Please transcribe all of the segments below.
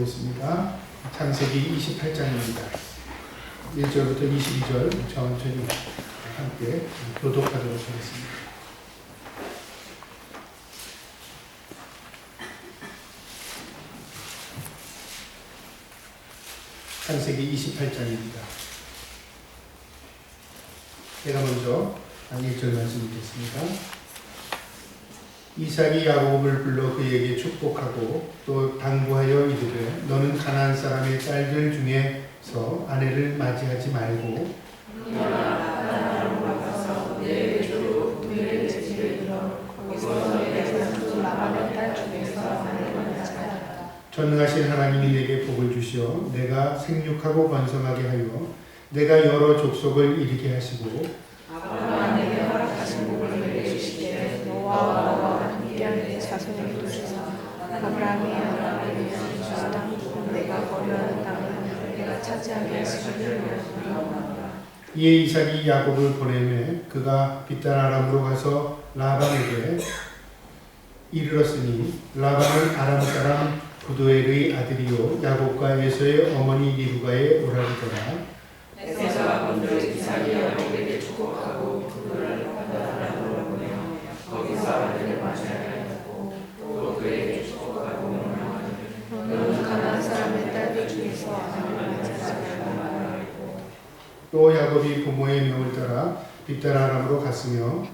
있습니다. 창세기 28장입니다. 1절부터 22절 천천히 함께 교독하도록 하겠습니다. 창세기 28장입니다. 제가 먼저 1절 말씀 읽겠습니다. 이삭이 야곱을 불러 그에게 축복하고 또 당부하여 이르되 너는 가나안 사람의 딸들 중에서 아내를 맞이하지 말고 전능하신 하나님이 내게 복을 주시어 내가 생육하고 번성하게 하여 내가 여러 족속을 이루게 하시고 아브라함에게 허락하신 복을 내게 주시되 너와 내 자손에게 주시사 아브라함이 아브라함에게 주신 땅 내가 거류하는 땅을 내가 차지하게 하시기를 원하노라. 이에 이삭이 야곱을 보내매 그가 빗단 아람으로 가서 라반에게 이르렀으니 라반은 아람 사람 부두엘의 아들이요 야곱과 에서의 어머니 리브가의 오라리더라. 에서가 먼저 이삭이 야곱에게 축복하고 그를 아람으로 보내어 거기서 아들을 맞이하게 하였고 또 그에게 축복하고 명하되 너는 가나안 사람의 딸들 중에서 아내를 맞이하지 말라 하였고 또 야곱이 부모의 명을 따라 빗단 아람으로 갔으며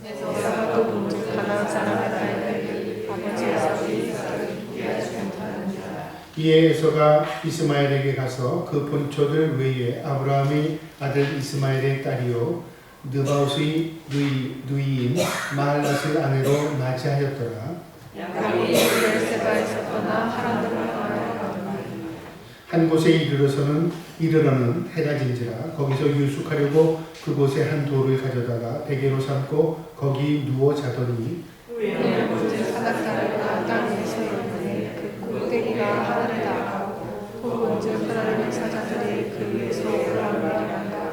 에서가 또 먼저 가나안 사람의 딸들이 아버지 에서의 이삭을 포기하지 못하느니라. 이에 에서가 이스마엘에게 가서 그 본초들 외에 아브라함의 아들 이스마엘의 딸이요 느바웃의 누이인 마할랏을 아내로 맞이하였더라. 야곱이 베르세바에서 떠나 하란으로 향하였더니 한 곳에 이르러는 해가 진지라 거기서 유숙하려고 그곳에 한 돌을 가져다가 베개로 삼고 거기 누워 자더니 우리는 먼저 사닥다리가 땅 위에 서있으니 그 꼭대기가 하늘에 닿고 또 먼저 하나님의 사자들이 그 위에서 올라오리라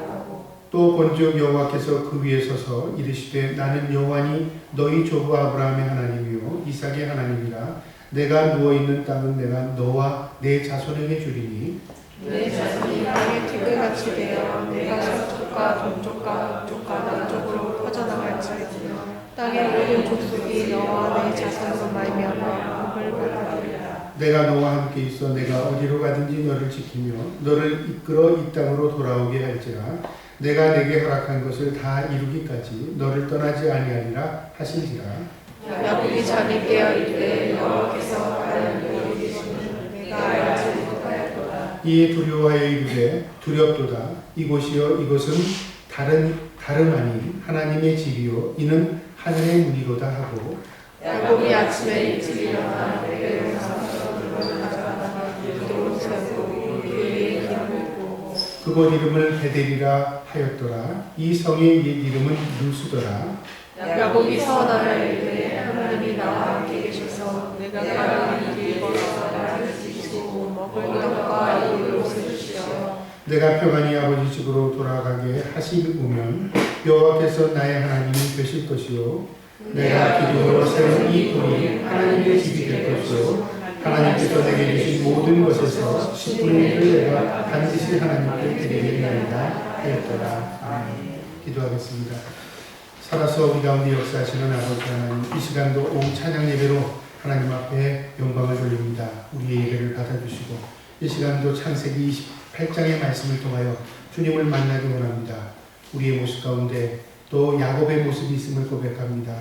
하고 또 본즉 여호와께서 그 위에 서서 이르시되 나는 여호와니 너희 조부 아브라함의 하나님이요 이삭의 하나님이라 내가 누워있는 땅은 내가 너와 내 자손에게 주리니 내 자손이 땅의 티끌같이 되어 내가 서쪽과 동쪽과 북쪽과 남쪽으로 퍼져나갈지라도 땅의 모든 족속이 너와 내 자손으로 말미암아 복을 받으리라. 내가 너와 함께 있어 내가 어디로 가든지 너를 지키며 너를 이끌어 이 땅으로 돌아오게 할지라 내가 내게 허락한 것을 다 이루기까지 너를 떠나지 아니하리라 하신지라. 야곱이 잠이 깨어 이르되 여호와께서 하나님을 이기시는 내가 알지 못하였도다. 이에 두려워하여 이르되 두렵도다. 이곳이여 이곳은 다름 아닌 하나님의 집이요 이는 하늘의 문이로다 하고 야곱이 아침에 일찍 일어나 베개를 삼아서 물건을 가져다가 기도를 세우고 그 위에 기름을 부고 그곳 이름을 베델이라 하였더라. 이 성의 옛 이름은 루스더라. 야곱이 서원하여 이르되 하나님이 나와 함께 계셔서 내가 가는 길 걸어서 나를 지키시고 먹을 떡과 입을 옷을 주시어 내가 평안히 아버지 집으로 돌아가게 하시면 여호와께서 나의 하나님이 되실 것이요 내가 기둥으로 세운 이 돌이 하나님의 집이 될 것이요 하나님께서 내게 주신 모든 것에서 10분의 1을 내가 반드시 하나님께 드리리이다 하였더라. 아멘. 기도하겠습니다. 살아서 우리 가운데 역사하시는 아버지 하나님, 이 시간도 온 찬양 예배로 하나님 앞에 영광을 돌립니다. 우리의 예배를 받아주시고 이 시간도 창세기 28장의 말씀을 통하여 주님을 만나기 원합니다. 우리의 모습 가운데 또 야곱의 모습이 있음을 고백합니다.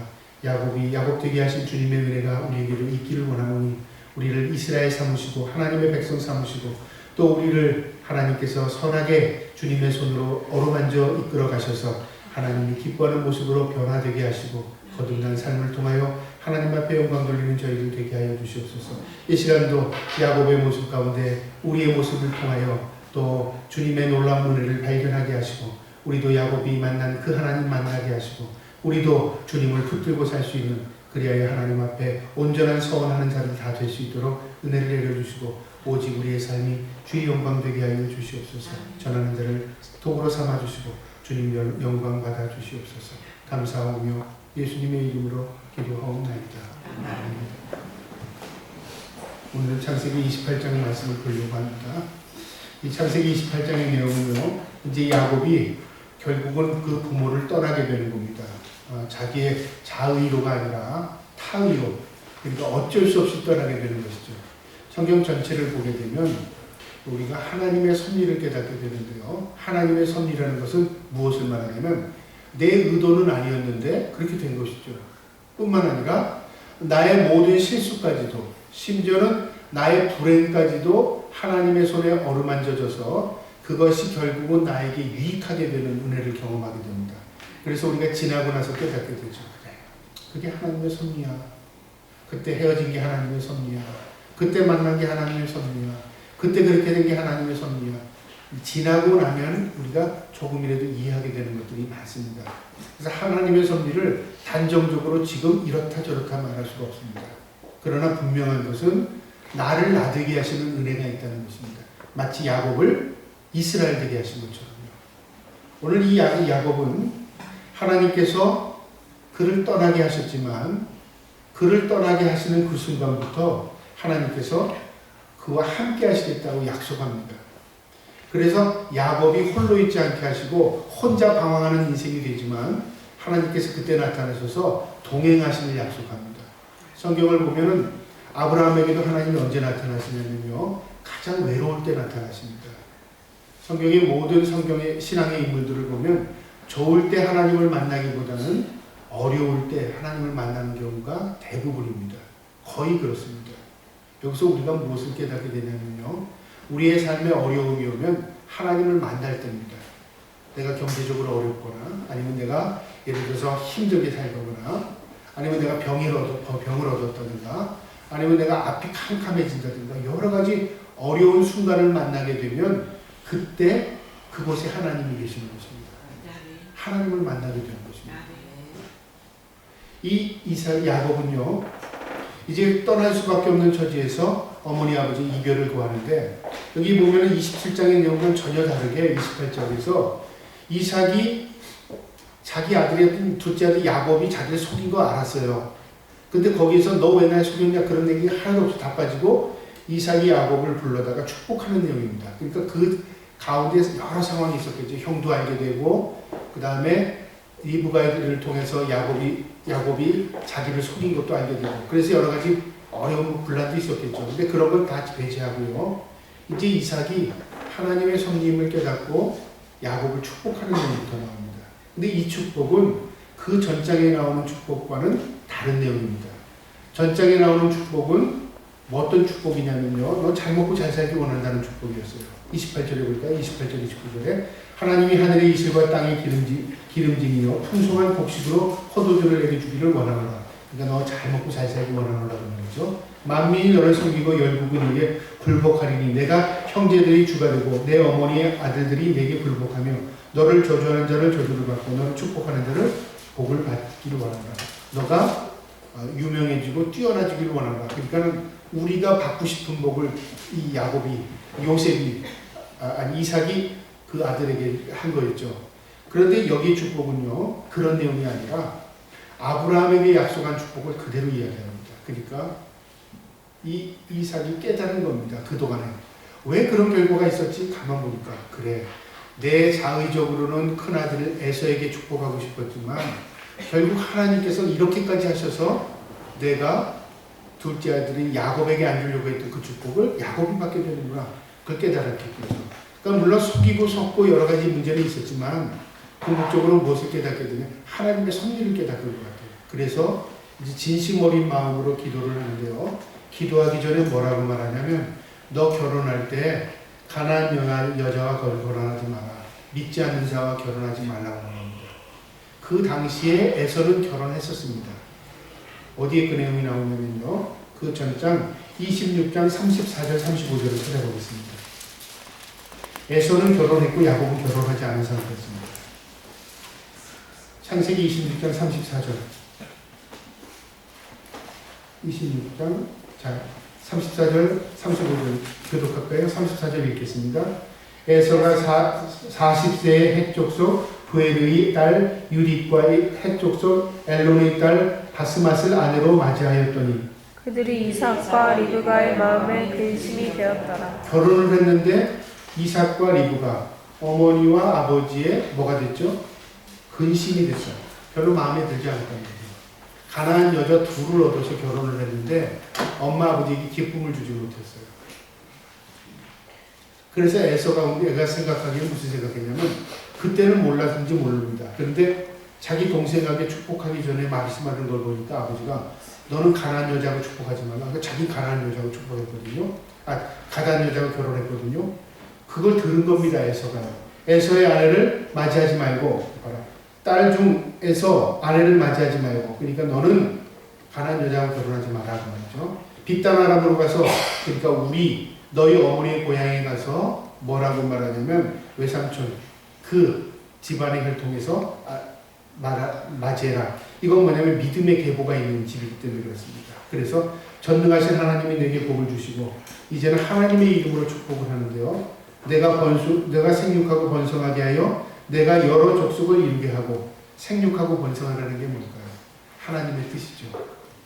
야곱이 야곱되게 하신 주님의 은혜가 우리에게도 있기를 원하노니 우리를 이스라엘 삼으시고 하나님의 백성 삼으시고 또 우리를 하나님께서 선하게 주님의 손으로 어루만져 이끌어 가셔서 하나님이 기뻐하는 모습으로 변화되게 하시고 거듭난 삶을 통하여 하나님 앞에 영광 돌리는 저희들 되게 하여 주시옵소서. 이 시간도 야곱의 모습 가운데 우리의 모습을 통하여 또 주님의 놀라운 은혜를 발견하게 하시고 우리도 야곱이 만난 그 하나님 만나게 하시고 우리도 주님을 붙들고 살 수 있는 그리하여 하나님 앞에 온전한 서원하는 자들 다 될 수 있도록 은혜를 내려주시고 오직 우리의 삶이 주의 영광 되게 하여 주시옵소서. 전하는 자를 도구로 삼아주시고 주님 영광 받아 주시옵소서. 감사하며 예수님의 이름으로 기도하옵나이다. 아멘. 오늘은 창세기 28장의 말씀을 보려고 합니다. 이 창세기 28장의 내용은요, 이제 야곱이 결국은 그 부모를 떠나게 되는 겁니다. 자기의 자의로가 아니라 타의로, 그러니까 어쩔 수 없이 떠나게 되는 것이죠. 성경 전체를 보게 되면 우리가 하나님의 섭리를 깨닫게 되는데요. 하나님의 섭리라는 것은 무엇을 말하냐면 내 의도는 아니었는데 그렇게 된 것이죠. 뿐만 아니라 나의 모든 실수까지도, 심지어는 나의 불행까지도 하나님의 손에 어루만져져서 그것이 결국은 나에게 유익하게 되는 은혜를 경험하게 됩니다. 그래서 우리가 지나고 나서 깨닫게 되죠. 그래, 그게 하나님의 섭리야. 그때 헤어진 게 하나님의 섭리야. 그때 만난 게 하나님의 섭리야. 그때 그렇게 된 게 하나님의 섭리야. 지나고 나면 우리가 조금이라도 이해하게 되는 것들이 많습니다. 그래서 하나님의 섭리를 단정적으로 지금 이렇다 저렇다 말할 수가 없습니다. 그러나 분명한 것은 나를 나되게 하시는 은혜가 있다는 것입니다. 마치 야곱을 이스라엘 되게 하신 것처럼요. 오늘 이 야곱은 하나님께서 그를 떠나게 하셨지만 그를 떠나게 하시는 그 순간부터 하나님께서 그와 함께 하시겠다고 약속합니다. 그래서 야곱이 홀로 있지 않게 하시고 혼자 방황하는 인생이 되지만 하나님께서 그때 나타나셔서 동행하심을 약속합니다. 성경을 보면은 아브라함에게도 하나님이 언제 나타나시냐면요, 가장 외로울 때 나타나십니다. 성경의 모든 성경의 신앙의 인물들을 보면 좋을 때 하나님을 만나기보다는 어려울 때 하나님을 만나는 경우가 대부분입니다. 거의 그렇습니다. 여기서 우리가 무엇을 깨닫게 되냐면요, 우리의 삶에 어려움이 오면 하나님을 만날 때입니다. 내가 경제적으로 어렵거나, 아니면 내가 예를 들어서 힘들게 살거나, 아니면 내가 병을 얻었다든가, 아니면 내가 앞이 캄캄해진다든가, 여러 가지 어려운 순간을 만나게 되면 그때 그곳에 하나님이 계시는 것입니다. 하나님을 만나게 되는 것입니다. 이 야곱은요, 이제 떠날 수밖에 없는 처지에서 어머니 아버지 이별을 구하는데, 여기 보면 27장의 내용은 전혀 다르게 28장에서 이삭이 자기 아들의 둘째 아들 야곱이 자기를 속인 거 알았어요. 근데 거기서 너 왜 날 속였냐 그런 얘기 하나도 없이 다 빠지고 이삭이 야곱을 불러다가 축복하는 내용입니다. 그러니까 그 가운데 여러 상황이 있었겠죠. 형도 알게 되고, 그 다음에 리브가를 통해서 야곱이 자기를 속인 것도 알게 되고, 그래서 여러 가지 어려운 분란도 있었겠죠. 근데 그런 걸 다 배제하고요, 이제 이삭이 하나님의 섭리임을 깨닫고 야곱을 축복하는 내용부터 나옵니다. 근데 이 축복은 그 전장에 나오는 축복과는 다른 내용입니다. 전장에 나오는 축복은 어떤 축복이냐면요, 너 잘 먹고 잘 살기 원한다는 축복이었어요. 28절에 볼까요? 28절, 29절에 하나님이 하늘의 이슬과 땅의 기름짐이요 풍성한 곡식으로 포도주를 내게 주기를 원하노라. 그러니까 너 잘 먹고 잘 살기 원하노라고 하는 거죠. 만민이 너를 섬기고 열국은 네게 굴복하리니 내가 형제들이 주가 되고 내 어머니의 아들들이 내게 굴복하며 너를 저주하는 자를 저주를 받고 너를 축복하는 자를 복을 받기를 원하노라. 너가 유명해지고 뛰어나지기를 원하노라. 그러니까 우리가 받고 싶은 복을 이 이삭이 그 아들에게 한 거였죠. 그런데 여기 축복은요, 그런 내용이 아니라 아브라함에게 약속한 축복을 그대로 이야기합니다. 그러니까 이 이삭이 깨달은 겁니다. 그동안에 왜 그런 결과가 있었지? 가만 보니까 그래, 내 자의적으로는 큰아들 에서에게 축복하고 싶었지만 결국 하나님께서 이렇게까지 하셔서 내가 둘째 아들인 야곱에게 안 주려고 했던 그 축복을 야곱이 받게 되는구나, 그걸 깨달았겠죠. 그러니까 물론 속이고 섞고 여러 가지 문제는 있었지만 궁극적으로 무엇을 깨닫게 되냐, 하나님의 섭리를 깨닫는 것 같아요. 그래서 이제 진심 어린 마음으로 기도를 하는데요, 기도하기 전에 뭐라고 말하냐면 너 결혼할 때 가난한 여자와 결혼하지 마라, 믿지 않는 자와 결혼하지 말라고 합니다. 그 당시에 에서는 결혼했었습니다. 어디에 그 내용이 나오냐면요, 그 전장 26장 34절 35절을 찾아보겠습니다. 에서는 결혼했고 야곱은 결혼하지 않은 상태였습니다. 창세기 26장 34절 26장 34절 35절 교독할까요? 34절 읽겠습니다. 에서가 40세의 헷족속 부엘의 딸 유립과의 헷족속 엘론의 딸 바스맛을 아내로 맞이하였더니 그들이 이삭과 리브가의 마음에 근심이 되었더라. 결혼을 했는데 이삭과 리브가 어머니와 아버지의 뭐가 됐죠? 근심이 됐어요. 별로 마음에 들지 않았다는 거예요. 가난한 여자 둘을 얻어서 결혼을 했는데 엄마 아버지에게 기쁨을 주지 못했어요. 그래서 애가 생각하기에 무슨 생각했냐면 그때는 몰랐는지 모릅니다. 그런데 자기 동생에게 축복하기 전에 말씀하는 걸 보니까 아버지가 너는 가난한 여자하고 축복하지 말라. 그러니까 자기 가난한 여자하고 축복했거든요. 가난한 여자하고 결혼했거든요. 그걸 들은 겁니다. 에서의 아내를 맞이하지 말고 딸 중에서 아내를 맞이하지 말고 그러니까 너는 가난한 여자하고 결혼하지 마라 그 말이죠. 빅단 아람으로 가서 그러니까 너희 어머니의 고향에 가서 뭐라고 말하냐면 외삼촌 그 집안의 혈통에서 맞이해라. 이건 뭐냐면 믿음의 계보가 있는 집이기 때문에 그렇습니다. 그래서 전능하신 하나님이 내게 복을 주시고 이제는 하나님의 이름으로 축복을 하는데요. 내가 생육하고 번성하게 하여 내가 여러 족속을 이루게 하고 생육하고 번성하라는 게 뭘까요? 하나님의 뜻이죠.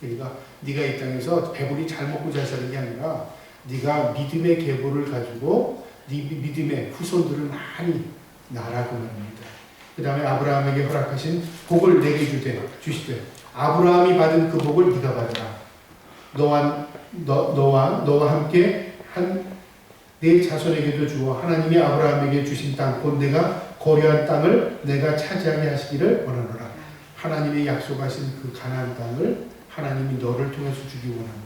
그러니까 네가 이 땅에서 배불리 잘 먹고 잘 사는 게 아니라 네가 믿음의 계보를 가지고 네 믿음의 후손들을 많이 낳으라고 말합니다. 그 다음에 아브라함에게 허락하신 복을 내게 주시되 아브라함이 받은 그 복을 네가 받으라. 너와 함께 한 내 자손에게도 주어 하나님이 아브라함에게 주신 땅 곧 내가 거류한 땅을 내가 차지하게 하시기를 원하노라. 하나님의 약속하신 그 가나안 땅을 하나님이 너를 통해서 주기 원하노라.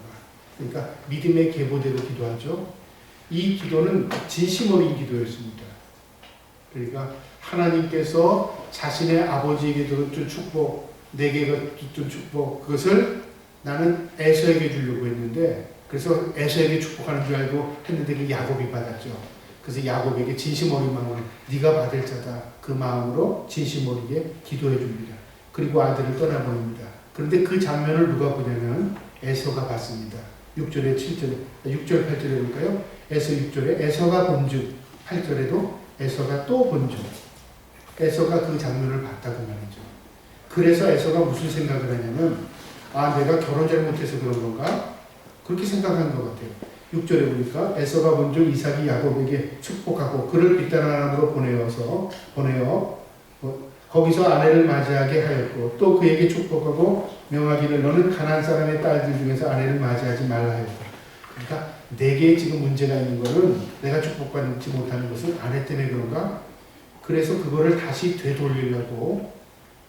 그러니까 믿음의 계보대로 기도하죠. 이 기도는 진심 어린 기도였습니다. 그러니까 하나님께서 자신의 아버지에게 준 축복, 내게 준 축복, 그것을 나는 에서에게 주려고 했는데, 그래서 에서에게 축복하는 줄 알고 했는데 그 야곱이 받았죠. 그래서 야곱에게 진심 어린 마음으로 네가 받을 자다. 그 마음으로 진심 어리게 기도해 줍니다. 그리고 아들을 떠나보냅니다. 그런데 그 장면을 누가 보냐면 에서가 봤습니다. 6절 8절에 볼까요? 에서 6절에 에서가 본즉 8절에도 에서가 또 본즉 에서가 그 장면을 봤다고 말이죠. 그래서 에서가 무슨 생각을 하냐면 내가 결혼 잘못해서 그런 건가? 그렇게 생각한 것 같아요. 6절에 보니까 에서가 본즉 이삭이 야곱에게 축복하고 그를 빅단 아람으로 보내어 거기서 아내를 맞이하게 하였고 또 그에게 축복하고 명하기를 너는 가나안 사람의 딸들 중에서 아내를 맞이하지 말라 하였다. 그러니까 내게 지금 문제가 있는 것은 내가 축복받지 못하는 것은 아내 때문에 그런가? 그래서 그거를 다시 되돌리려고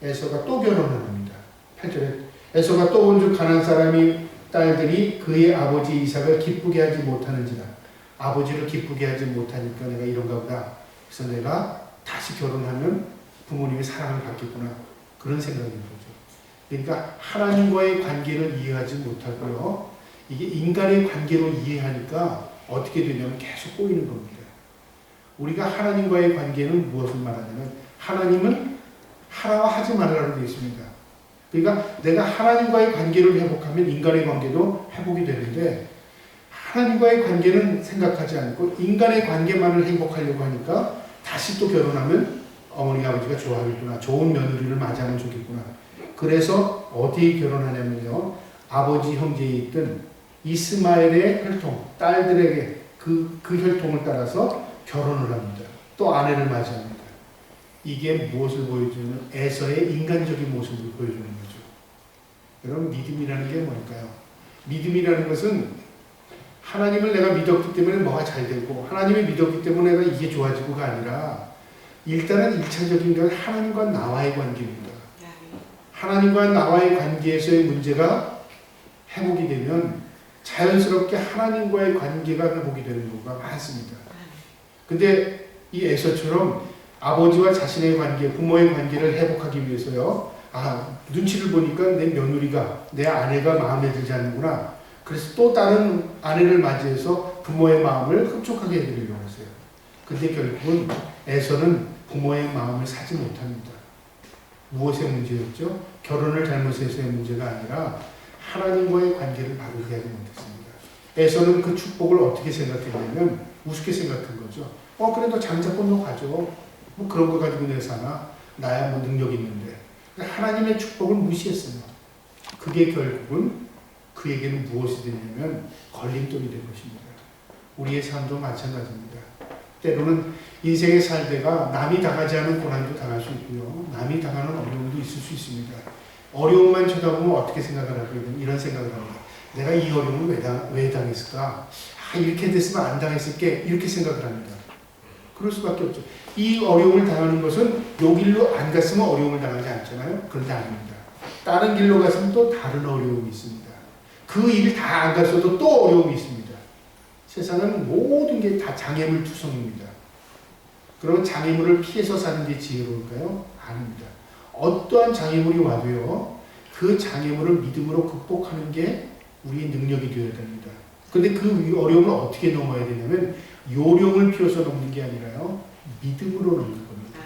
에서가 또 결혼을 합니다. 8절에 에서가 또 본즉 가나안 사람이 딸들이 그의 아버지 이삭을 기쁘게 하지 못하는지라. 아버지를 기쁘게 하지 못하니까 내가 이런가 보다. 그래서 내가 다시 결혼하면 부모님의 사랑을 받겠구나. 그런 생각인 거죠. 그러니까 하나님과의 관계를 이해하지 못하고요. 이게 인간의 관계로 이해하니까 어떻게 되냐면 계속 꼬이는 겁니다. 우리가 하나님과의 관계는 무엇을 말하냐면 하나님은 하라와 하지 말라고 되어 있습니다. 그러니까 내가 하나님과의 관계를 회복하면 인간의 관계도 회복이 되는데 하나님과의 관계는 생각하지 않고 인간의 관계만을 행복하려고 하니까 다시 또 결혼하면 어머니 아버지가 좋아하겠구나. 좋은 며느리를 맞이하면 좋겠구나. 그래서 어디에 결혼하냐면요. 아버지 형제에 있던 이스마엘의 혈통, 딸들에게 그 혈통을 따라서 결혼을 합니다. 또 아내를 맞이합니다. 이게 무엇을 보여주냐면 에서의 인간적인 모습을 보여주는 거죠. 여러분 믿음이라는 게 뭘까요? 믿음이라는 것은 하나님을 내가 믿었기 때문에 뭐가 잘 되고 하나님을 믿었기 때문에 내가 이게 좋아지고가 아니라 일단은 1차적인 건 하나님과 나와의 관계입니다. 하나님과 나와의 관계에서의 문제가 회복이 되면 자연스럽게 하나님과의 관계가 회복이 되는 경우가 많습니다. 근데 이 에서처럼 아버지와 자신의 관계, 부모의 관계를 회복하기 위해서요. 눈치를 보니까 내 며느리가, 내 아내가 마음에 들지 않는구나. 그래서 또 다른 아내를 맞이해서 부모의 마음을 흡족하게 해드리려고 했어요. 근데 결국은 에서는 부모의 마음을 사지 못합니다. 무엇의 문제였죠? 결혼을 잘못해서의 문제가 아니라 하나님과의 관계를 바르게 하지 못했습니다. 에서는 그 축복을 어떻게 생각했냐면 우습게 생각한 거죠. 그래도 장자권도 가져. 뭐 그런 거 가지고 내 사나? 나야 뭐 능력 있는데. 하나님의 축복을 무시했어요. 그게 결국은 그에게는 무엇이 되냐면 걸림돌이 된 것입니다. 우리의 삶도 마찬가지입니다. 때로는 인생에 살다가 남이 당하지 않은 고난도 당할 수 있고요. 남이 당하는 어려움도 있을 수 있습니다. 어려움만 쳐다보면 어떻게 생각을 하고 이런 생각을 합니다. 내가 이 어려움을 왜 당했을까? 이렇게 됐으면 안 당했을게. 이렇게 생각을 합니다. 그럴 수밖에 없죠. 이 어려움을 당하는 것은 요 길로 안 갔으면 어려움을 당하지 않잖아요. 그런데 아닙니다. 다른 길로 갔으면 또 다른 어려움이 있습니다. 그 일 다 안 갔어도 또 어려움이 있습니다. 세상은 모든 게 다 장애물 투성입니다. 그러면 장애물을 피해서 사는 게 지혜로울까요? 아닙니다. 어떠한 장애물이 와도요, 그 장애물을 믿음으로 극복하는 게 우리의 능력이 되어야 됩니다. 그런데 그 어려움을 어떻게 넘어야 되냐면 요령을 피워서 넘는 게 아니라요, 믿음으로 넘는 겁니다.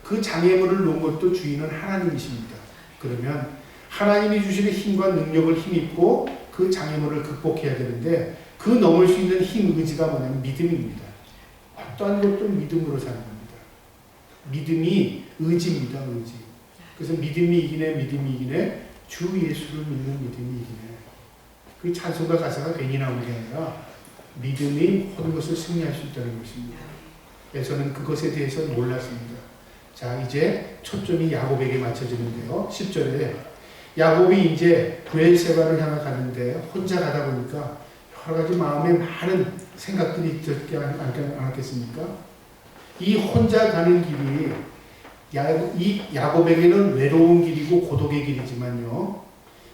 그 장애물을 놓은 것도 주인은 하나님이십니다. 그러면 하나님이 주시는 힘과 능력을 힘입고 그 장애물을 극복해야 되는데 그 넘을 수 있는 힘, 의지가 뭐냐면 믿음입니다. 어떠한 것도 믿음으로 사는 겁니다. 믿음이 의지입니다. 의지. 그래서 믿음이 이기네 주 예수를 믿는 믿음이 이기네. 그 찬송가 가사가 괜히 나오는 게 아니라 믿음이 모든 것을 승리할 수 있다는 것입니다. 그래서 저는 그것에 대해서 놀랐습니다. 자, 이제 초점이 야곱에게 맞춰지는데요. 10절에 야곱이 이제 브엘세바를 향해 가는데 혼자 가다 보니까 여러 가지 마음에 많은 생각들이 있지 않았겠습니까? 이 혼자 가는 길이 이 야곱에게는 외로운 길이고 고독의 길이지만요,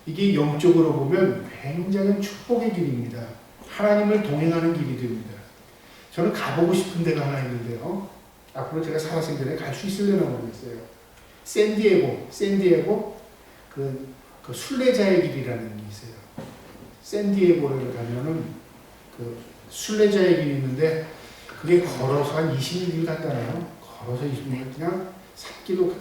이게 영적으로 보면 굉장히 축복의 길입니다. 하나님을 동행하는 길이 됩니다. 저는 가보고 싶은 데가 하나 있는데요, 앞으로 제가 살아생전에 갈 수 있으려나 모르겠어요. 샌디에고 그 순례자의 길이라는 게 있어요. 샌디에고를 가면은 그 순례자의 길이 있는데 그게 걸어서 한 20일 갔잖아요. 걸어서 20일 그냥 산길로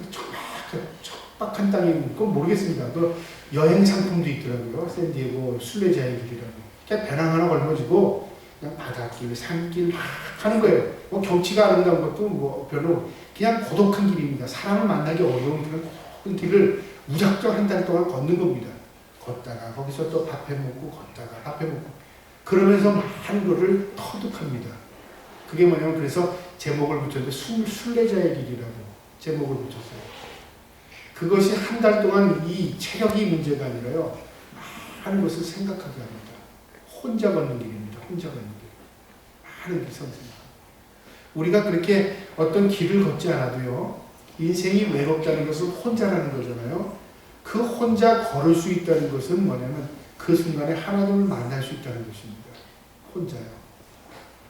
척박한 땅이 그건 모르겠습니다. 그 여행 상품도 있더라고요. 샌디에고 순례자의 길이라고. 그냥 배낭 하나 걸머지고 그냥 바닷길, 산길 막 하는 거예요. 뭐 경치가 아름다운 것도 뭐 별로 그냥 고독한 길입니다. 사람을 만나기 어려운 그런 고독한 길을 무작정 한 달 동안 걷는 겁니다. 걷다가 거기서 또 밥해 먹고 걷다가 밥해 먹고 그러면서 많은 것을 터득합니다. 그게 뭐냐면 그래서 제목을 붙였는데 순례자의 길이라고 제목을 붙였어요. 그것이 한 달 동안 이 체력이 문제가 아니라요, 많은 것을 생각하게 합니다. 혼자 걷는 길입니다. 혼자 걷는 길. 많은 길 선생님. 우리가 그렇게 어떤 길을 걷지 않아도요, 인생이 외롭다는 것은 혼자라는 거잖아요. 그 혼자 걸을 수 있다는 것은 뭐냐면 그 순간에 하나님을 만날 수 있다는 것입니다. 혼자요.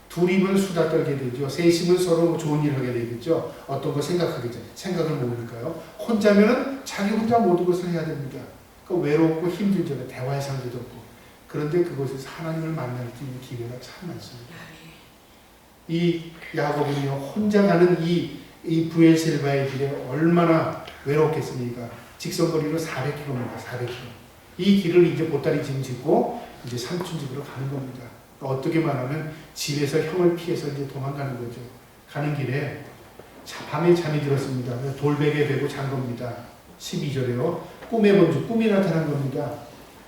둘이면 수다 떨게 되죠. 셋이면 서로 좋은 일을 하게 되겠죠. 어떤 거 생각하겠죠. 생각을 모으니까요. 혼자면은 자기 혼자 모든 것을 해야 됩니다. 그러니까 외롭고 힘들잖아요. 대화의 상대도 없고. 그런데 그곳에서 하나님을 만날 수 있는 기회가 참 많습니다. 이 야곱은요, 혼자 가는 이 브엘세바의 길에 얼마나 외롭겠습니까? 직선거리로 400km입니다. 400km. 이 길을 이제 보따리 짐 짓고 이제 삼촌 집으로 가는 겁니다. 어떻게 말하면 집에서 형을 피해서 이제 도망가는 거죠. 가는 길에 밤에 잠이 들었습니다. 돌베개 베고 잔 겁니다. 12절에요. 꿈에 본주, 꿈이 나타난 겁니다.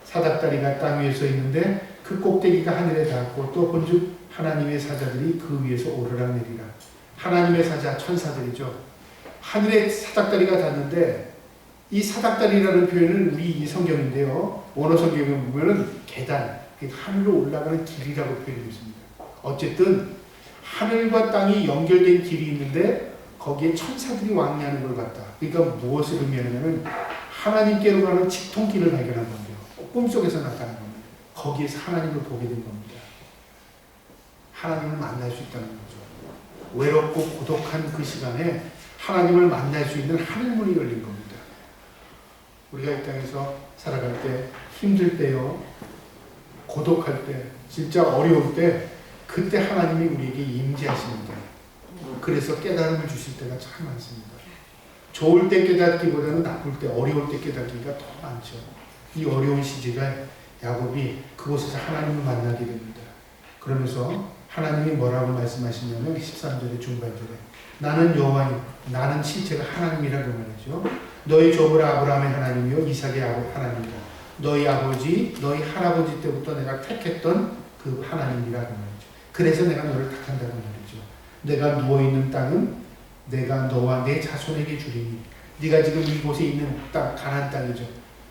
사닥다리가 땅 위에 서 있는데 그 꼭대기가 하늘에 닿았고 또 본주 하나님의 사자들이 그 위에서 오르락내리라. 하나님의 사자, 천사들이죠. 하늘에 사닥다리가 닿는데 이 사닥다리라는 표현은 우리 이 성경인데요. 원어 성경에 보면은 계단, 하늘로 올라가는 길이라고 표현되어 있습니다. 어쨌든 하늘과 땅이 연결된 길이 있는데 거기에 천사들이 왕래하는 걸 봤다. 그러니까 무엇을 의미하냐면 하나님께로 가는 직통길을 발견한 건데요. 꿈속에서 나타난 겁니다. 거기에서 하나님을 보게 된 겁니다. 하나님을 만날 수 있다는 거죠. 외롭고 고독한 그 시간에 하나님을 만날 수 있는 하늘문이 열린 겁니다. 우리가 이 땅에서 살아갈 때, 힘들 때요, 고독할 때, 진짜 어려울 때, 그때 하나님이 우리에게 임재하십니다. 그래서 깨달음을 주실 때가 참 많습니다. 좋을 때 깨닫기보다는 나쁠 때, 어려울 때 깨닫기가 더 많죠. 이 어려운 시기가 야곱이 그곳에서 하나님을 만나게 됩니다. 그러면서 하나님이 뭐라고 말씀하시냐면 13절의 중반절에 나는 여호와니 나는 실체가 하나님이라고 말이죠. 너의 조부라 아브라함의 하나님이요 이삭의 하나님이다. 너희 아버지, 너희 할아버지 때부터 내가 택했던 그 하나님이라는 말이죠. 그래서 내가 너를 택한다는 말이죠. 내가 누워있는 땅은 내가 너와 내 자손에게 주리니 네가 지금 이곳에 있는 땅, 가나안 땅이죠.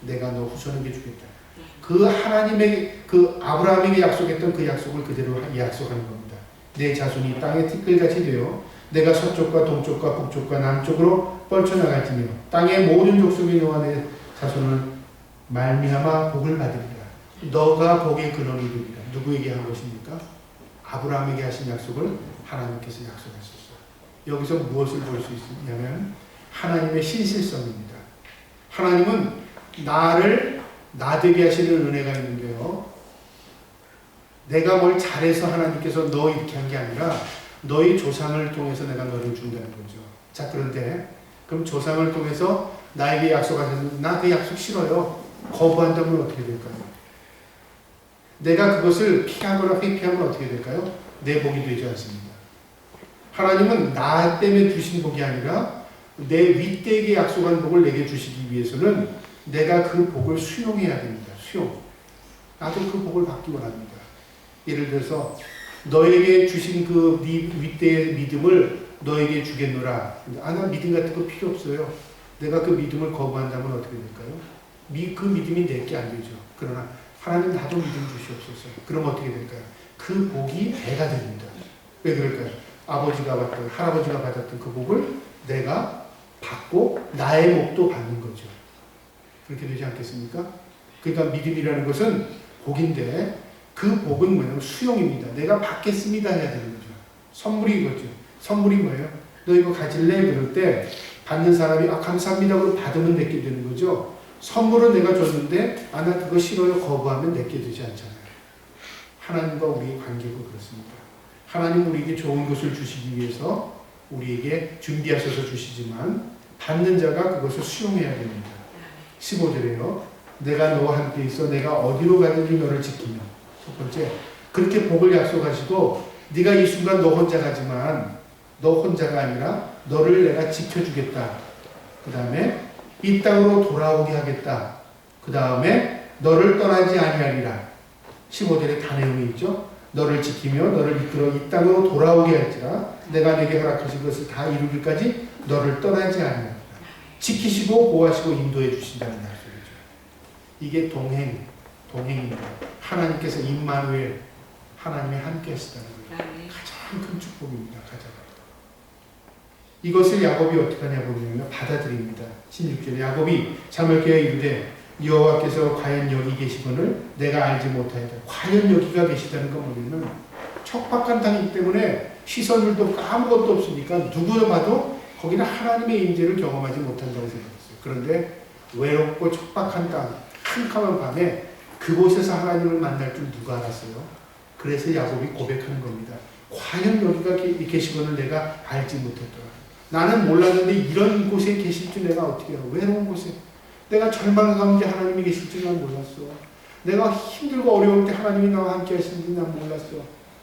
내가 너 후손에게 주겠다. 그 하나님의 그 아브라함에게 약속했던 그 약속을 그대로 약속하는 겁니다. 내 자손이 땅의 티끌같이 되어 내가 서쪽과 동쪽과 북쪽과 남쪽으로 뻗쳐나갈지며 땅의 모든 족속이 너와 내 자손을 말미암아 복을 받으리라. 너가 복의 근원이 되리라. 누구에게 한 것입니까? 아브라함에게 하신 약속을 하나님께서 약속하셨어요. 여기서 무엇을 볼 수 있냐면 하나님의 신실성입니다. 하나님은 나를 나되게 하시는 은혜가 있는데요. 내가 뭘 잘해서 하나님께서 너 이렇게 한 게 아니라 너희 조상을 통해서 내가 너를 준다는 거죠. 자, 그런데 그럼 조상을 통해서 나에게 약속하셔서 나 그 약속 싫어요. 거부한다면 어떻게 될까요? 내가 그것을 피하거나 회피하면 어떻게 될까요? 내 복이 되지 않습니다. 하나님은 나 때문에 주신 복이 아니라 내 윗대에게 약속한 복을 내게 주시기 위해서는 내가 그 복을 수용해야 됩니다. 수용. 나도 그 복을 받기 원합니다. 예를 들어서 너에게 주신 그 네 윗대의 믿음을 너에게 주겠노라. 나 믿음 같은 거 필요 없어요. 내가 그 믿음을 거부한다면 어떻게 될까요? 그 믿음이 내게 안 되죠. 그러나 하나님 나도 믿음 주시옵소서. 그럼 어떻게 될까요? 그 복이 배가 됩니다. 왜 그럴까요? 아버지가 받던, 할아버지가 받았던 그 복을 내가 받고 나의 복도 받는 거죠. 그렇게 되지 않겠습니까? 그러니까 믿음이라는 것은 복인데 그 복은 뭐냐면 수용입니다. 내가 받겠습니다 해야 되는 거죠. 선물이 이거죠. 선물이 뭐예요? 너 이거 가질래? 그럴 때 받는 사람이 감사합니다 하고 받으면 내게 되는 거죠. 선물은 내가 줬는데 나 그거 싫어요 거부하면 내게 되지 않잖아요. 하나님과 우리의 관계도 그렇습니다. 하나님 우리에게 좋은 것을 주시기 위해서 우리에게 준비하셔서 주시지만 받는 자가 그것을 수용해야 됩니다. 15절에요. 내가 너와 함께 있어 내가 어디로 가든지 너를 지키며. 첫 번째, 그렇게 복을 약속하시고 네가 이 순간 너 혼자 가지만 너 혼자가 아니라 너를 내가 지켜주겠다. 그 다음에 이 땅으로 돌아오게 하겠다. 그 다음에 너를 떠나지 아니하리라. 15절에 다 내용이 있죠. 너를 지키며 너를 이끌어 이 땅으로 돌아오게 할지라 내가 내게 허락하신 것을 다 이루기까지 너를 떠나지 아니하리라. 지키시고 보호하시고 인도해 주신다는 약속이죠. 이게 동행입니다. 하나님께서 임마누엘 하나님이 함께 하시다는 거예요. 가장 큰 축복입니다. 가장. 이것을 야곱이 어떻게 하냐 보면요. 받아들입니다. 16절에 야곱이 잠을 깨어 이르되 여호와께서 과연 여기 계시거늘 내가 알지 못하였다. 과연 여기가 계시다는 건 뭐냐면 척박한 땅이기 때문에 시선들도 아무것도 없으니까 누구나 봐도 거기는 하나님의 임재를 경험하지 못한다고 생각했어요. 그런데 외롭고 척박한 땅, 캄캄한 밤에 그곳에서 하나님을 만날 줄 누가 알았어요? 그래서 야곱이 고백하는 겁니다. 과연 여기가 계시거늘 내가 알지 못했더라. 나는 몰랐는데 이런 곳에 계실 줄 내가 어떻게 알아? 외로운 곳에. 내가 절망 가운데 하나님이 계실 줄 난 몰랐어. 내가 힘들고 어려울 때 하나님이 나와 함께 하시는 줄 난 몰랐어.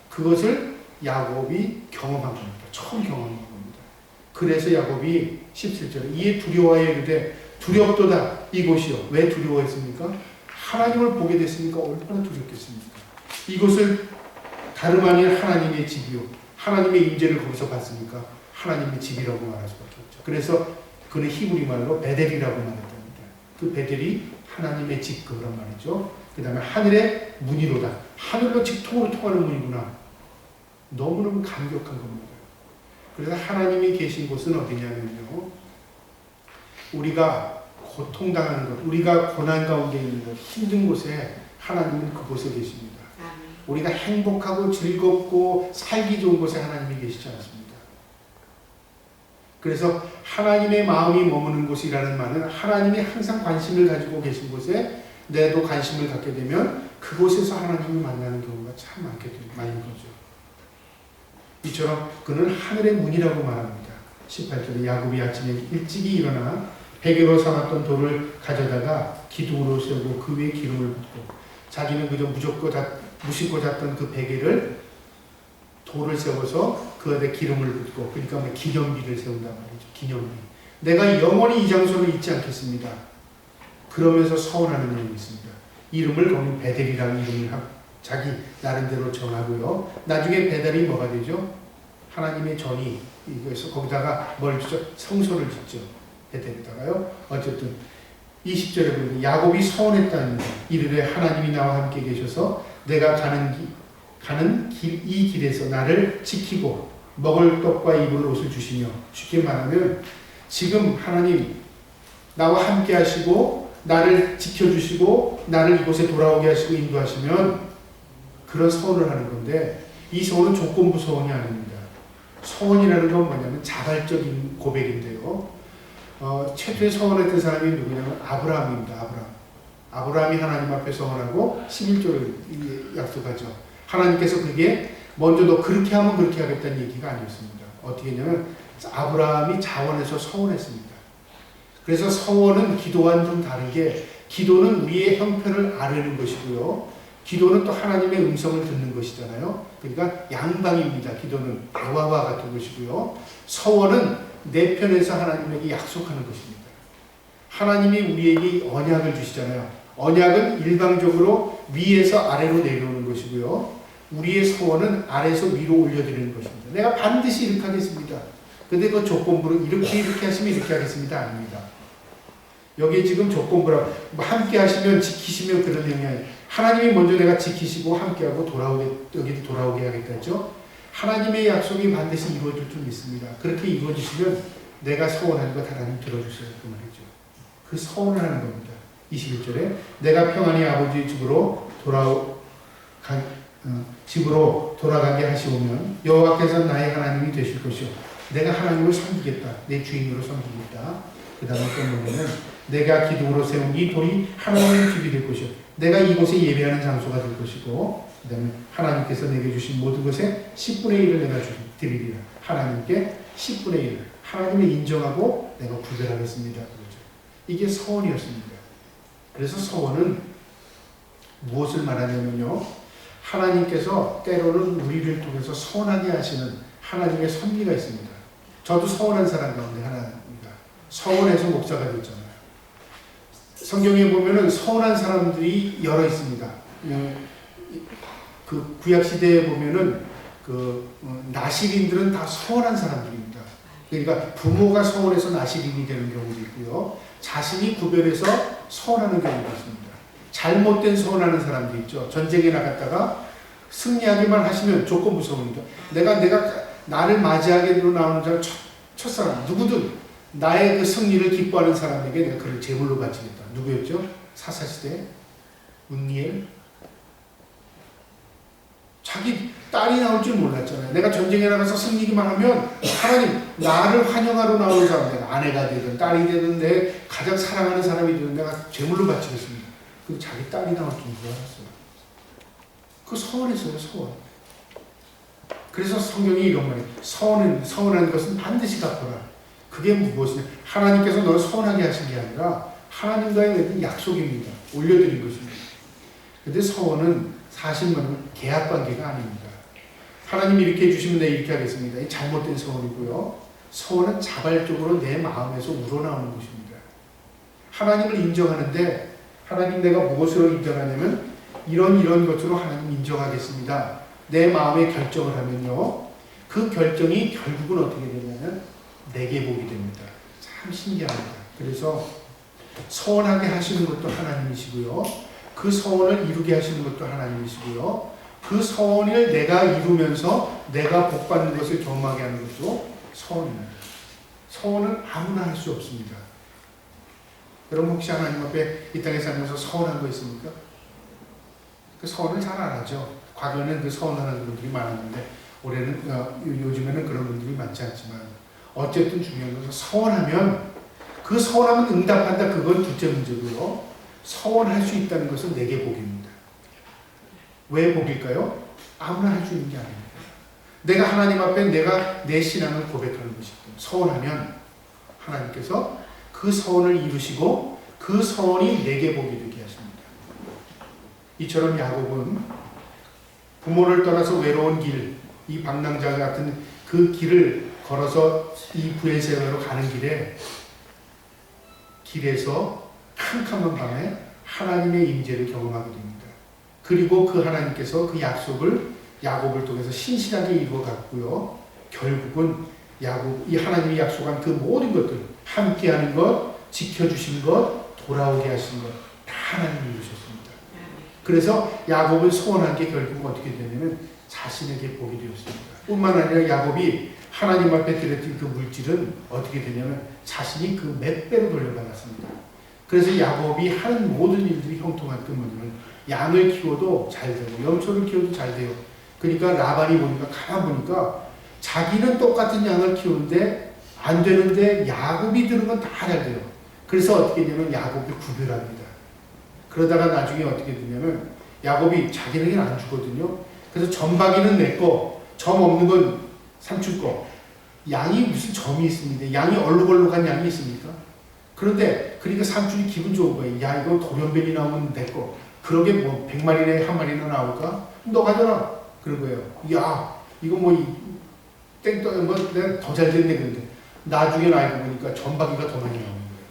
그것을 야곱이 경험한 겁니다. 처음 경험한 겁니다. 그래서 야곱이 17절에 이에 두려워하여 이르되 두렵도다 이곳이요. 왜 두려워했습니까? 하나님을 보게 됐으니까 얼마나 두렵겠습니까? 이곳을 다름 아닌 하나님의 집이요. 하나님의 임재를 거기서 봤으니까 하나님의 집이라고 말할 수밖에 없죠. 그래서 그는 히브리 말로 베델이라고 말했답니다. 그 베델이 하나님의 집 그런 말이죠. 그 다음에 하늘의 문이로다. 하늘로 직통으로 통하는 문이구나. 너무너무 감격한 겁니다. 그래서 하나님이 계신 곳은 어디냐면요. 우리가 고통당하는 것, 우리가 고난 가운데 있는 것, 힘든 곳에 하나님은 그곳에 계십니다. 우리가 행복하고 즐겁고 살기 좋은 곳에 하나님이 계시지 않습니다. 그래서 하나님의 마음이 머무는 곳이라는 말은 하나님이 항상 관심을 가지고 계신 곳에 내도 관심을 갖게 되면 그곳에서 하나님을 만나는 경우가 참 많은 거죠. 이처럼 그는 하늘의 문이라고 말합니다. 18절에 야곱이 아침에 일찍이 일어나 베개로 삼았던 돌을 가져다가 기둥으로 세우고 그 위에 기름을 붓고 자기는 그저 무심코 잤던 그 베개를 돌을 세워서 그 안에 기름을 붓고 그러니까 기념비를 세운단 말이죠. 기념비. 내가 영원히 이 장소를 잊지 않겠습니다. 그러면서 서원하는 내용이 있습니다. 이름을 거기 베델이라는 이름을 자기 나름대로 정하고요. 나중에 베델이 뭐가 되죠? 하나님의 전이 이거에서 거기다가 뭘 짓죠? 성소를 짓죠. 베델에다가요. 어쨌든 20절에 보면 야곱이 서원했다는 이르되 하나님이 나와 함께 계셔서 내가 가는 길 이 길에서 나를 지키고 먹을 떡과 입을 옷을 주시며, 쉽게 말하면 지금 하나님 나와 함께 하시고 나를 지켜주시고 나를 이곳에 돌아오게 하시고 인도하시면 그런 서원을 하는 건데, 이 서원은 조건부 서원이 아닙니다. 서원이라는 건 뭐냐면 자발적인 고백인데요. 최초의 서원했던 사람이 누구냐면 아브라함입니다. 아브라함이 하나님 앞에 서원하고 11조를 약속하죠. 하나님께서 그게 먼저 너 그렇게 하면 그렇게 하겠다는 얘기가 아니었습니다. 어떻게 했냐면 아브라함이 자원해서 서원했습니다. 그래서 서원은 기도와는 좀 다르게, 기도는 우리의 형편을 아뢰는 것이고요. 기도는 또 하나님의 음성을 듣는 것이잖아요. 그러니까 양방입니다. 기도는 대화와 같은 것이고요. 서원은 내 편에서 하나님에게 약속하는 것입니다. 하나님이 우리에게 언약을 주시잖아요. 언약은 일방적으로 위에서 아래로 내려오는 것이고요. 우리의 서원은 아래에서 위로 올려드리는 것입니다. 내가 반드시 이렇게 하겠습니다. 근데 그 조건부로 이렇게 하시면 이렇게 하겠습니다. 아닙니다. 여기에 지금 조건부라 함께 하시면 지키시면 그런 내용이 아니에요. 하나님이 먼저 내가 지키시고 함께하고 여기도 돌아오게 하겠다 했죠. 하나님의 약속이 반드시 이루어질 줄 믿습니다. 그렇게 이루어지시면 내가 서원하는 것 하나님 들어주셔야 그 말이죠. 그 서원을 하는 겁니다. 21절에 내가 평안히 아버지의 집으로 돌아가게 하시오면 여호와께서 나의 하나님이 되실 것이요 내가 하나님을 섬기겠다. 내 주인으로 섬기겠다. 그 다음에 또 뭐냐면 내가 기둥으로 세운 이 돌이 하나님의 집이 될 것이요 내가 이곳에 예배하는 장소가 될 것이고, 그 다음에 하나님께서 내게 주신 모든 것에 10분의 1을 내가 드리리라. 하나님께 10분의 1을 하나님을 인정하고 내가 구별하겠습니다. 그렇죠. 이게 서원이었습니다. 그래서 서원은 무엇을 말하냐면요, 하나님께서 때로는 우리를 통해서 서원하게 하시는 하나님의 섭리가 있습니다. 저도 서원한 사람 가운데 하나입니다. 서원해서 목사가 됐잖아요. 성경에 보면은 서원한 사람들이 여러 있습니다. 그 구약 시대에 보면은 나시린들은 다 서원한 사람들입니다. 그러니까 부모가 서원해서 나시린이 되는 경우도 있고요. 자신이 구별해서 서원하는 경우도 있습니다. 잘못된 서원하는 사람도 있죠. 전쟁에 나갔다가 승리하기만 하시면 조건부 서원입니다. 내가 나를 맞이하게로 나오는 자는 첫사람 누구든 나의 그 승리를 기뻐하는 사람에게 내가 그를 제물로 바치겠다. 누구였죠? 사사시대 운니엘. 자기 딸이 나올 줄 몰랐잖아요. 내가 전쟁에 나가서 승리기만 하면 하나님 나를 환영하러 나오는 사람, 내가 아내가 되든 딸이 되든 내 가장 사랑하는 사람이 되든 내가 제물로 바치겠습니다. 그 자기 딸이 나올 줄 몰랐어요. 그 서원했어요. 서원. 그래서 성경이 이런 말이에요. 서원하는 것은 반드시 갚아라. 그게 무엇이냐? 하나님께서 너를 서원하게 하신 게 아니라 하나님과의 약속입니다. 올려드린 것입니다. 그런데 서원은 사실 뭐냐면 계약관계가 아닙니다. 하나님이 이렇게 해주시면 내가 이렇게 하겠습니다. 이 잘못된 서원이고요. 서원은 자발적으로 내 마음에서 우러나오는 것입니다. 하나님을 인정하는데 하나님 내가 무엇으로 인정하냐면 이런 것으로 하나님 인정하겠습니다. 내 마음에 결정을 하면요. 그 결정이 결국은 어떻게 되냐면 내게 복이 됩니다. 참 신기합니다. 그래서 서원하게 하시는 것도 하나님이시고요. 그 서원을 이루게 하시는 것도 하나님이시고요. 그 서원을 내가 이루면서 내가 복받는 것을 경험하게 하는 것도 서원입니다. 서원은 아무나 할 수 없습니다. 여러분 혹시 하나님 앞에 이 땅에 살면서 서원한 거 있습니까? 그 서원을 잘 안 하죠. 과거에는 그 서원하는 분들이 많았는데 요즘에는 그런 분들이 많지 않지만 어쨌든 중요한 것은 서원하면 그 서원하면 응답한다. 그건 둘째 문제고요. 서원할 수 있다는 것은 내게 복입니다. 왜 복일까요? 아무나 할 수 있는 게 아닙니다. 내가 하나님 앞에 내가 내 신앙을 고백하는 것이기 때문에 서원하면 하나님께서 그 서원을 이루시고 그 서원이 내게 복이 되게 하십니다. 이처럼 야곱은 부모를 떠나서 외로운 길, 이 방랑자 같은 그 길을 걸어서 이 브엘세바로 가는 길에서 캄캄한 밤에 하나님의 임재를 경험하게 됩니다. 그리고 그 하나님께서 그 약속을 야곱을 통해서 신실하게 이루어갔고요. 결국은 이 하나님이 약속한 그 모든 것들, 함께하는 것, 지켜주신 것, 돌아오게 하신 것, 다 하나님이 이루셨습니다. 그래서 야곱을 소원한 게 결국 어떻게 되냐면 자신에게 복이 되었습니다. 뿐만 아니라 야곱이 하나님 앞에 드렸던 그 물질은 어떻게 되냐면 자신이 그 몇 배로 돌려받았습니다. 그래서 야곱이 하는 모든 일들이 형통한 그 뭐냐면 양을 키워도 잘 되고 염소를 키워도 잘 돼요. 그러니까 라반이 보니까 가만 보니까 자기는 똑같은 양을 키우는데 안 되는데 야곱이 드는 건 다 잘 돼요. 그래서 어떻게 되냐면 야곱이 구별합니다. 그러다가 나중에 어떻게 되냐면 야곱이 자기에게는 안 주거든요. 그래서 점박이는 내 거, 점 없는 건 삼촌 거. 양이 무슨 점이 있습니다. 양이 얼룩얼룩한 양이 있습니까? 그런데 그러니까 삼촌이 기분 좋은 거예요. 야, 이거 돌연변이 나오면 내 거. 그러게 뭐 100마리나 한 마리나 나올까? 너 가져라. 그런 거예요. 야, 이거 뭐 땡떠 뭐 내가 더 잘 됐네. 그런데 나중에 알고 보니까 점박이가 더 많이 나오는 거예요.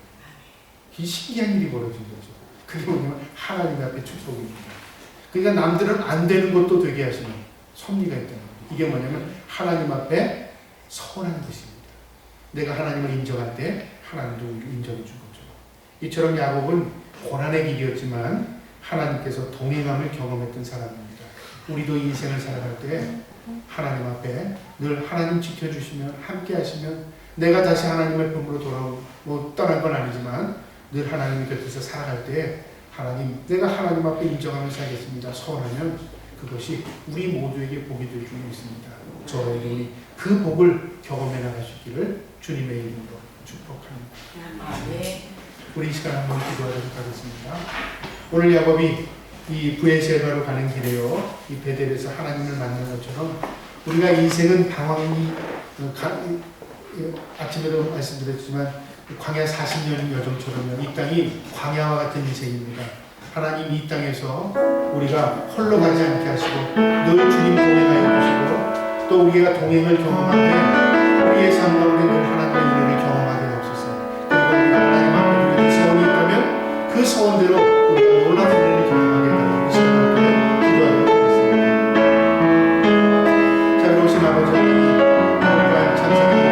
이 신기한 일이 벌어진 거죠. 그게 뭐냐면 하나님 앞에 축복입니다. 그러니까 남들은 안 되는 것도 되게 하시는 섭리가 있다는 거예요. 이게 뭐냐면 하나님 앞에 서운한 것입니다. 내가 하나님을 인정할 때 하나님도 우리를 인정해 준 거죠. 이처럼 야곱은 고난의 길이었지만 하나님께서 동행함을 경험했던 사람입니다. 우리도 인생을 살아갈 때 하나님 앞에 늘 하나님 지켜주시면 함께 하시면 내가 다시 하나님의 품으로 떠날 건 아니지만 늘 하나님 곁에서 살아갈 때 하나님, 내가 하나님 앞에 인정하며 살겠습니다. 서원하면 그것이 우리 모두에게 복이 될 줄 믿습니다. 저희 그 복을 경험해 나가시기를 주님의 이름으로 축복합니다. 우리 이 시간 한번 기도하도록 하겠습니다. 오늘 야곱이 이 브에셀바로 가는 길에요. 이 베델에서 하나님을 만난 것처럼 우리가 인생은 방황이 아침에도 말씀드렸지만 광야 40년 여정처럼 이 땅이 광야와 같은 인생입니다. 하나님 이 땅에서 우리가 홀로 가지 않게 하시고 늘 주님 동행하여 주시고 또 우리가 동행을 경험하되 우리의 삶 가운데 늘 하나님의 은혜를 경험하게 하옵소서. 그리고 우리가 하나님 앞에 드리는 소원이 있다면 그 소원대로 우리가 놀라운 은혜를 경험하게 하는 시간 함께 기도하도록 하겠습니다. 자, 그러신 아버지 하나님, 우리가 찬송이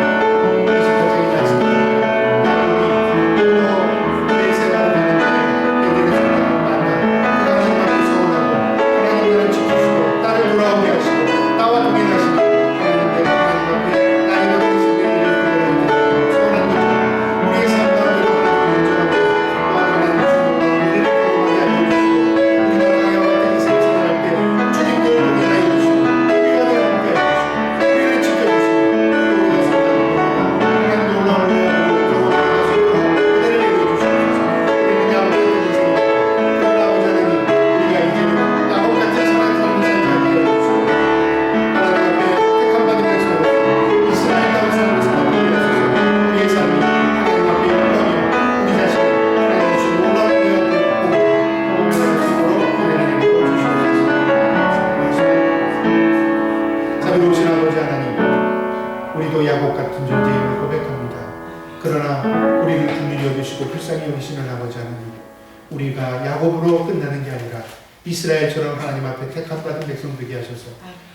우리가 야곱으로 끝나는 게 아니라 이스라엘처럼 하나님 앞에 택함받은 백성 되게 하셔서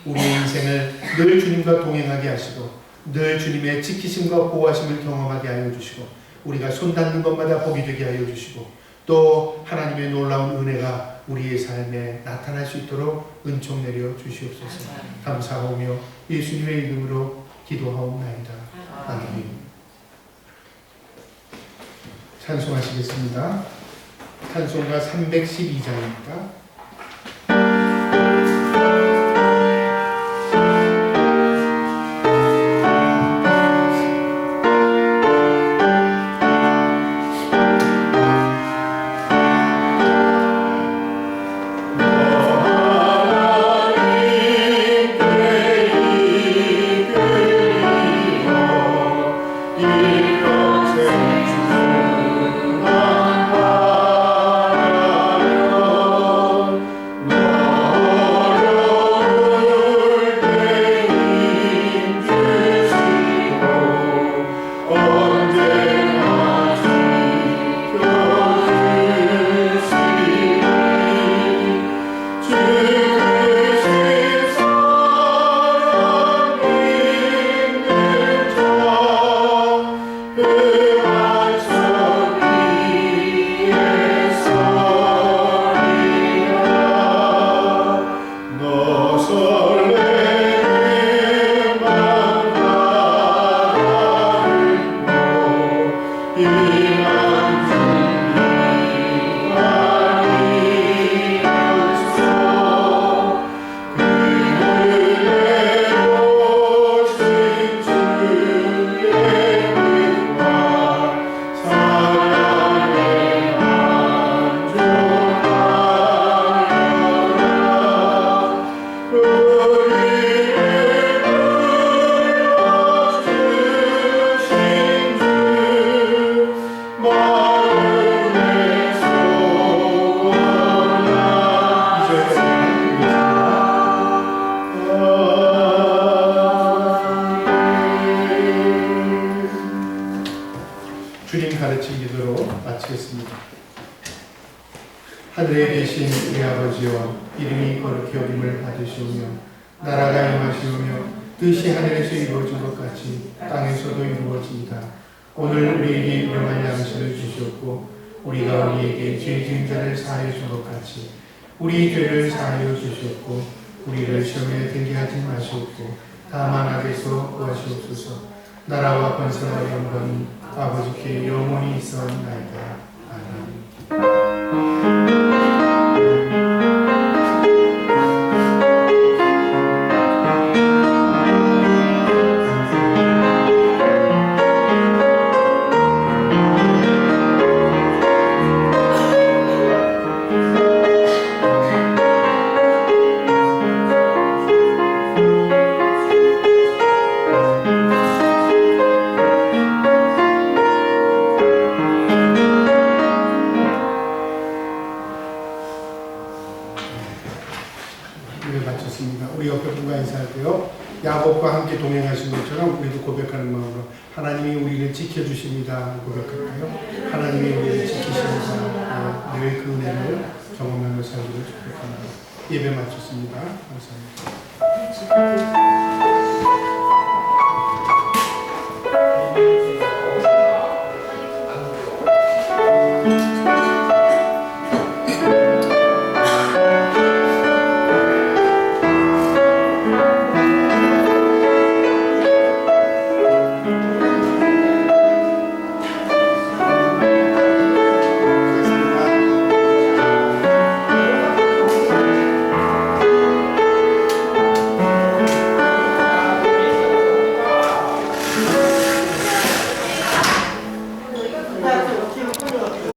우리의 인생을 늘 주님과 동행하게 하시고 늘 주님의 지키심과 보호하심을 경험하게 하여 주시고 우리가 손 닿는 것마다 복이 되게 하여 주시고 또 하나님의 놀라운 은혜가 우리의 삶에 나타날 수 있도록 은총 내려 주시옵소서. 감사하며 예수님의 이름으로 기도하옵나이다. 아멘. 찬송하시겠습니다. 찬송가 312장입니다. 가르친 기도로 마치겠습니다. 하늘에 계신 우리 아버지여, 이름이 거룩히 여김을 받으시오며 나라가 임하시오며 뜻이 하늘에서 이루어진 것 같이 땅에서도 이루어지이다. 오늘 우리에게 일용할 양식을 주시옵고 우리가 우리에게 죄 지은 자를 사하여 준 것 같이 우리 죄를 사하여 주시옵고 우리를 시험에 들게 하지 마시옵고 다만 악에서 구하시옵소서. 나라와 권세와 영광이 아버지께 영원히 있어옵나이다. 아멘. 우리 옆에 분과 인사할게요. 야곱과 함께 동행하신 것처럼 우리도 고백하는 마음으로 하나님이 우리를 지켜주십니다 고백할까요? 하나님이 우리를 지키십니다. 늘 그 은혜를 경험하며 살기를 축복합니다. 예배 마쳤습니다. 감사합니다.